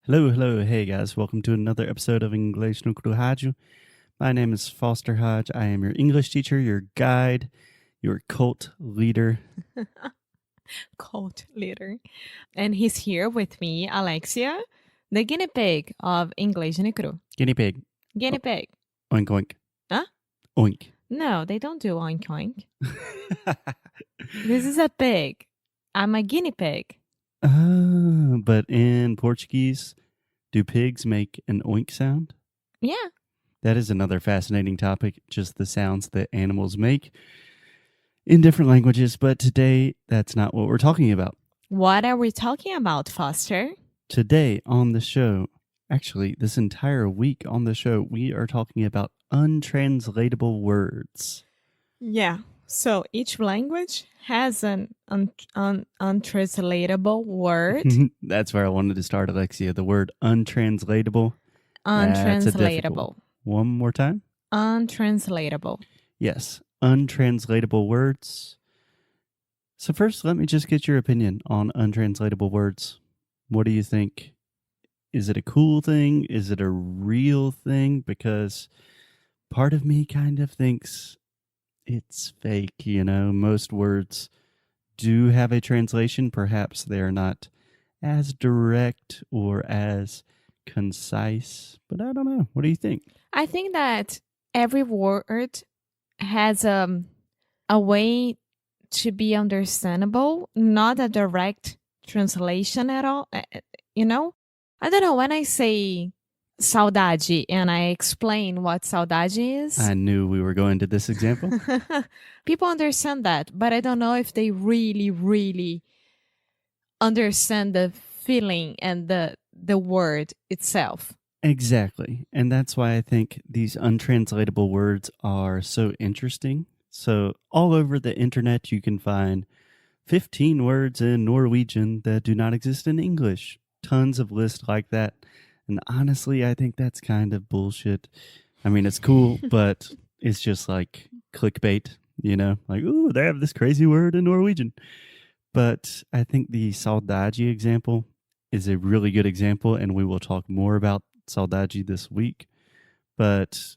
Hello. Hey guys, welcome to another episode of Inglês no Rádio. My name is Foster Hodge. I am your English teacher, your guide, your cult leader. Cult leader. And he's here with me, Alexia, the guinea pig of English no Cru. Guinea pig. Guinea pig. Oink oink. Huh? Oink. No, they don't do oink oink. This is a pig. I'm a guinea pig. But in Portuguese, do pigs make an oink sound? Yeah. That is another fascinating topic, just the sounds that animals make in different languages. But today, that's not what we're talking about. What are we talking about, Foster? Today on the show, actually, this entire week on the show, we are talking about untranslatable words. Yeah. So each language has an untranslatable word. That's where I wanted to start, Alexia. The word untranslatable. Untranslatable. One more time. Untranslatable. Yes, untranslatable words. So first, let me just get your opinion on untranslatable words. What do you think? Is it a cool thing? Is it a real thing? Because part of me kind of thinks it's fake, you know. Most words do have a translation. Perhaps they're not as direct or as concise, but I don't know. What do you think? I think that every word has a way to be understandable, not a direct translation at all. You know, I don't know, when I say saudade and I explain what saudade is, I knew we were going to this example. people understand that, but I don't know if they really understand the feeling and the word itself. Exactly. And that's why I think these untranslatable words are so interesting. So all over the internet, you can find 15 words in Norwegian that do not exist in English. Tons of lists like that. And honestly, I think that's kind of bullshit. I mean, it's cool, but it's just like clickbait, you know? Like, ooh, they have this crazy word in Norwegian. But I think the saudade example is a really good example, and we will talk more about saudade this week. But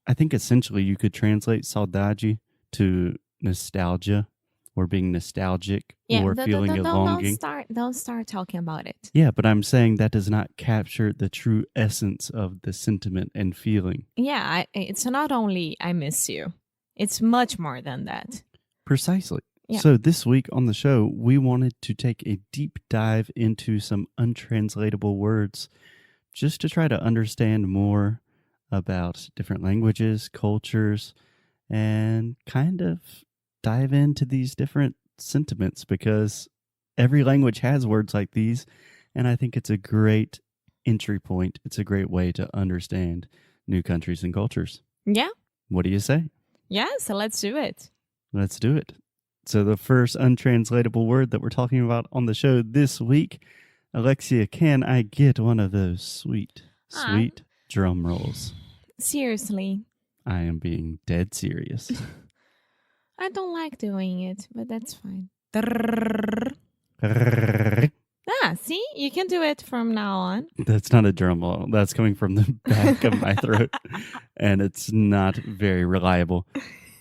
I think essentially you could translate saudade to nostalgia or being nostalgic or feeling a longing. Don't start talking about it. Yeah, but I'm saying that does not capture the true essence of the sentiment and feeling. Yeah, it's not only I miss you. It's much more than that. Precisely. Yeah. So this week on the show, we wanted to take a deep dive into some untranslatable words just to try to understand more about different languages, cultures, and kind of dive into these different sentiments, because every language has words like these, and I think it's a great entry point. It's a great way to understand new countries and cultures. Yeah. What do you say? Yeah, so let's do it. Let's do it. So the first untranslatable word that we're talking about on the show this week, Alexia, can I get one of those sweet drum rolls? Seriously. I am being dead serious. I don't like doing it, but that's fine. See? You can do it from now on. That's not a drum roll. That's coming from the back of my throat, and it's not very reliable.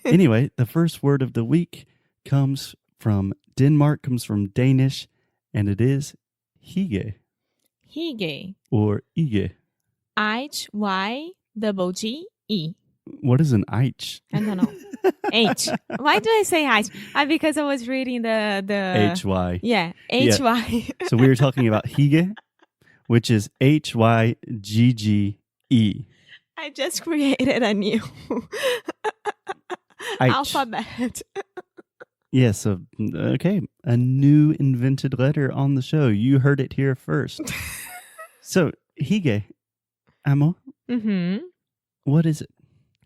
Anyway, the first word of the week comes from Denmark, comes from Danish, and it is Hygge. Hygge. Or Hygge. H-Y-G-G-E. What is an H? I don't know. H. Why do I say H? Because I was reading the H-Y. Yeah, H-Y. Yeah. So we were talking about Hygge, which is H-Y-G-G-E. I just created a new alphabet. Yeah, so, okay, a new invented letter on the show. You heard it here first. So, Hygge, Amo, what is it?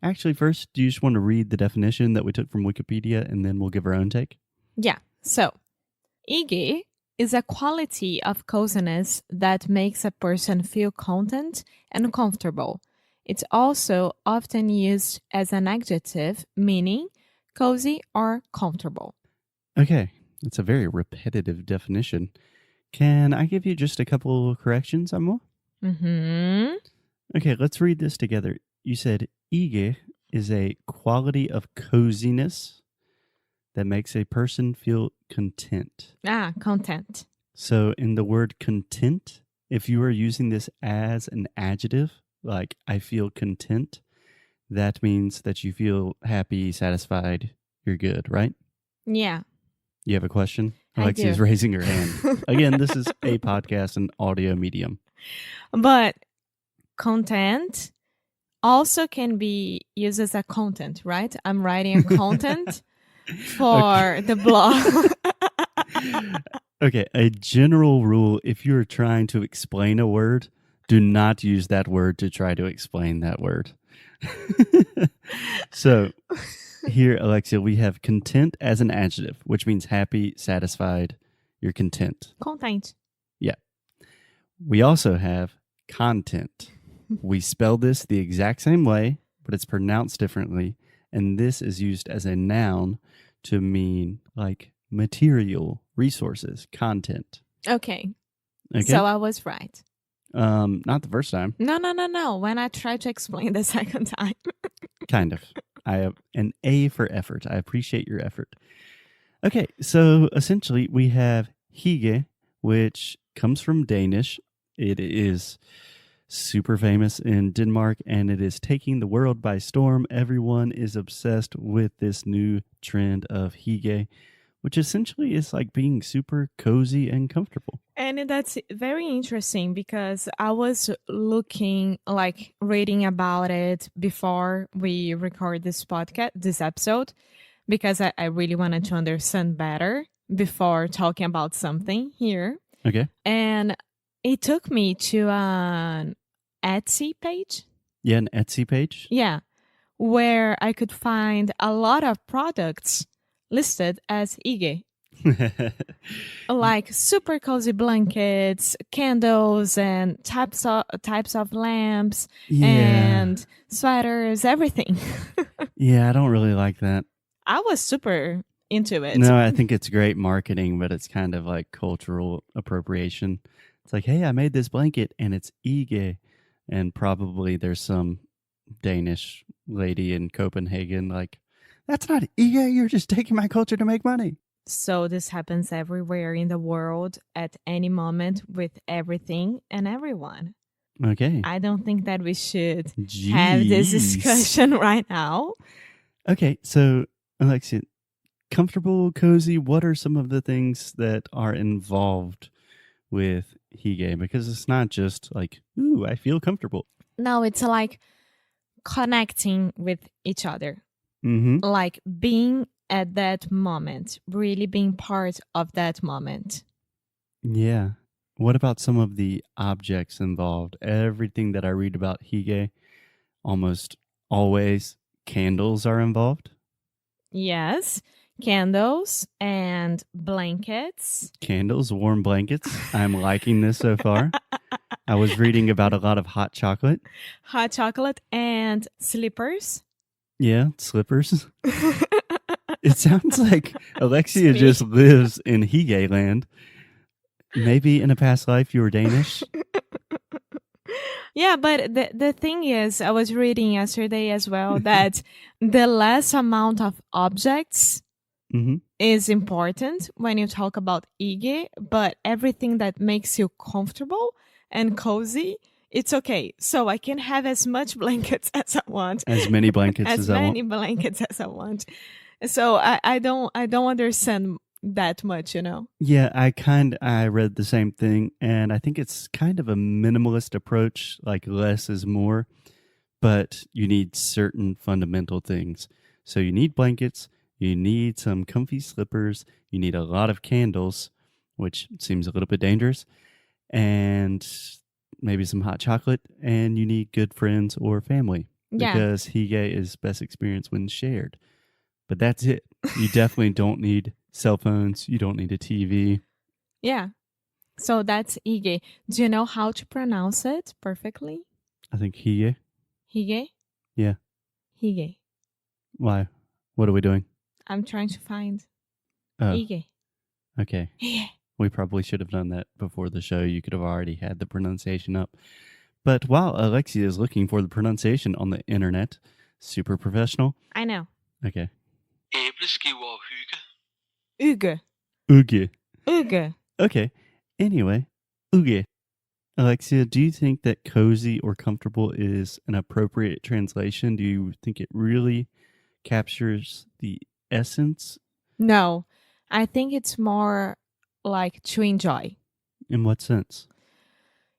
Actually, first, do you just want to read the definition that we took from Wikipedia, and then we'll give our own take? Yeah, so, Hygge is a quality of coziness that makes a person feel content and comfortable. It's also often used as an adjective, meaning cozy or comfortable. Okay, that's a very repetitive definition. Can I give you just a couple corrections, Amo? Mm-hmm. Okay, let's read this together. You said Hygge is a quality of coziness that makes a person feel content. Content. So in the word content, if you are using this as an adjective, like I feel content, that means that you feel happy, satisfied, you're good, right? Yeah. You have a question? I Alexia is do. raising her hand. Again, this is a podcast, an audio medium. But content also can be used as a content, right? I'm writing a content for the blog. Okay, a general rule, if you're trying to explain a word, do not use that word to try to explain that word. So here, Alexia, we have content as an adjective, which means happy, satisfied, you're content. Content. Yeah. We also have content. We spell this the exact same way, but it's pronounced differently. And this is used as a noun to mean like material, resources, content. Okay. Okay. So I was right. Not the first time. No. When I tried to explain the second time. Kind of. I have an A for effort. I appreciate your effort. Okay, so essentially we have Hygge, which comes from Danish. It is super famous in Denmark, and it is taking the world by storm. Everyone is obsessed with this new trend of Hygge, which essentially is like being super cozy and comfortable. And that's very interesting because I was reading about it before we record this episode, because I really wanted to understand better before talking about something here. Okay. And it took me to an Etsy page. Yeah, an Etsy page. Yeah, where I could find a lot of products listed as Hygge. Like super cozy blankets, candles, and types of lamps, and sweaters, everything. Yeah, I don't really like that. I was super into it. No, I think it's great marketing, but it's kind of like cultural appropriation. It's like, hey, I made this blanket and it's Hygge, and probably there's some Danish lady in Copenhagen like, that's not Hygge, you're just taking my culture to make money. So this happens everywhere in the world at any moment with everything and everyone. Okay. I don't think that we should have this discussion right now. Okay, so Alexia, comfortable, cozy, what are some of the things that are involved with Hygge? Because it's not just like, ooh, I feel comfortable. No, it's like connecting with each other. Mm-hmm. Like being at that moment, really being part of that moment. Yeah. What about some of the objects involved? Everything that I read about Hygge, almost always candles are involved. Yes, candles and blankets. Candles, warm blankets. I'm liking this so far. I was reading about a lot of hot chocolate. Hot chocolate and slippers. Yeah, slippers. It sounds like Alexia just lives in Hygge land. Maybe in a past life you were Danish. Yeah, but the thing is, I was reading yesterday as well that the less amount of objects is important when you talk about Hygge, but everything that makes you comfortable and cozy, it's okay. So I can have as much blankets as I want. As many blankets as I want. many blankets as I want. So I don't understand that much, you know. Yeah, I read the same thing, and I think it's kind of a minimalist approach, like less is more, but you need certain fundamental things. So you need blankets, you need some comfy slippers, you need a lot of candles, which seems a little bit dangerous, and maybe some hot chocolate, and you need good friends or family. Yeah. Because Hygge is best experienced when shared. But that's it. You definitely don't need cell phones. You don't need a TV. Yeah. So that's Hygge. Do you know how to pronounce it perfectly? I think Hygge. Hygge? Yeah. Hygge. Why? What are we doing? I'm trying to find Hygge. Okay. Hygge. We probably should have done that before the show. You could have already had the pronunciation up. But while Alexia is looking for the pronunciation on the internet, super professional. I know. Okay. Æbleskiver og hygge. Hygge. Hygge. Hygge. Okay. Anyway, hygge. Alexia, do you think that cozy or comfortable is an appropriate translation? Do you think it really captures the essence? No, I think it's more like to enjoy. In what sense?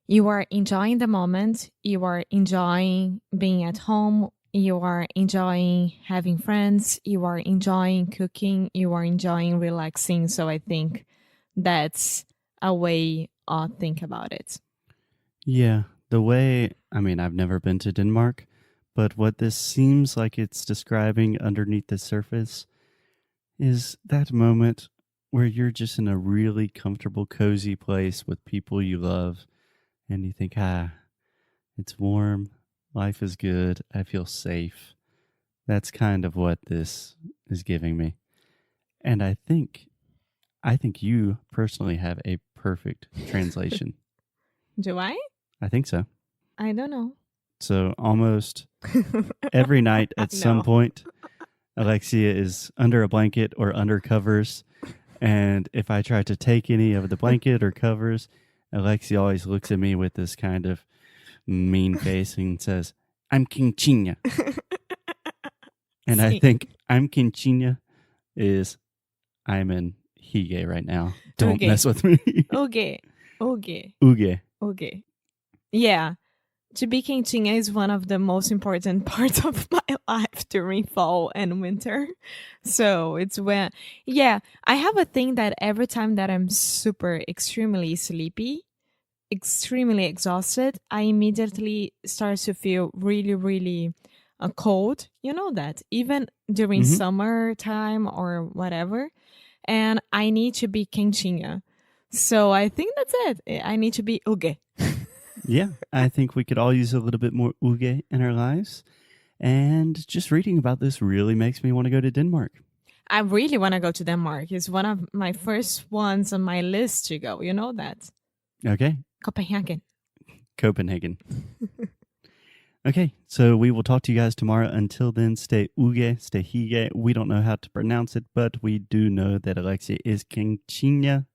You are enjoying the moment. You are enjoying being at home. You are enjoying having friends. You are enjoying cooking. You are enjoying relaxing. So I think that's a way to think about it. Yeah, the way, I've never been to Denmark, but what this seems like it's describing underneath the surface is that moment where you're just in a really comfortable, cozy place with people you love, and you think, it's warm, life is good, I feel safe. That's kind of what this is giving me. And I think you personally have a perfect translation. Do I? I think so. I don't know. So almost every night at some point, Alexia is under a blanket or under covers. And if I try to take any of the blanket or covers, Alexia always looks at me with this kind of mean face and says, I'm quentinha. And I think I'm quentinha is I'm in Hygge right now. Don't mess with me. Hygge. Yeah. To be quentinha is one of the most important parts of my life during fall and winter. So it's when, I have a thing that every time that I'm extremely sleepy, extremely exhausted, I immediately start to feel really, really cold. You know that, even during summertime or whatever. And I need to be quentinha. So I think that's it. I need to be hygge. Yeah, I think we could all use a little bit more hygge in our lives. And just reading about this really makes me want to go to Denmark. I really want to go to Denmark. It's one of my first ones on my list to go. You know that. Okay. Copenhagen. Okay, so we will talk to you guys tomorrow. Until then, stay hygge, stay hygge. We don't know how to pronounce it, but we do know that Alexia is quentinha.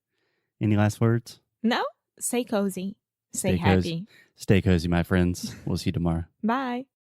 Any last words? No, stay cozy. Stay Stay happy. Cozy. Stay cozy, my friends. We'll see you tomorrow. Bye.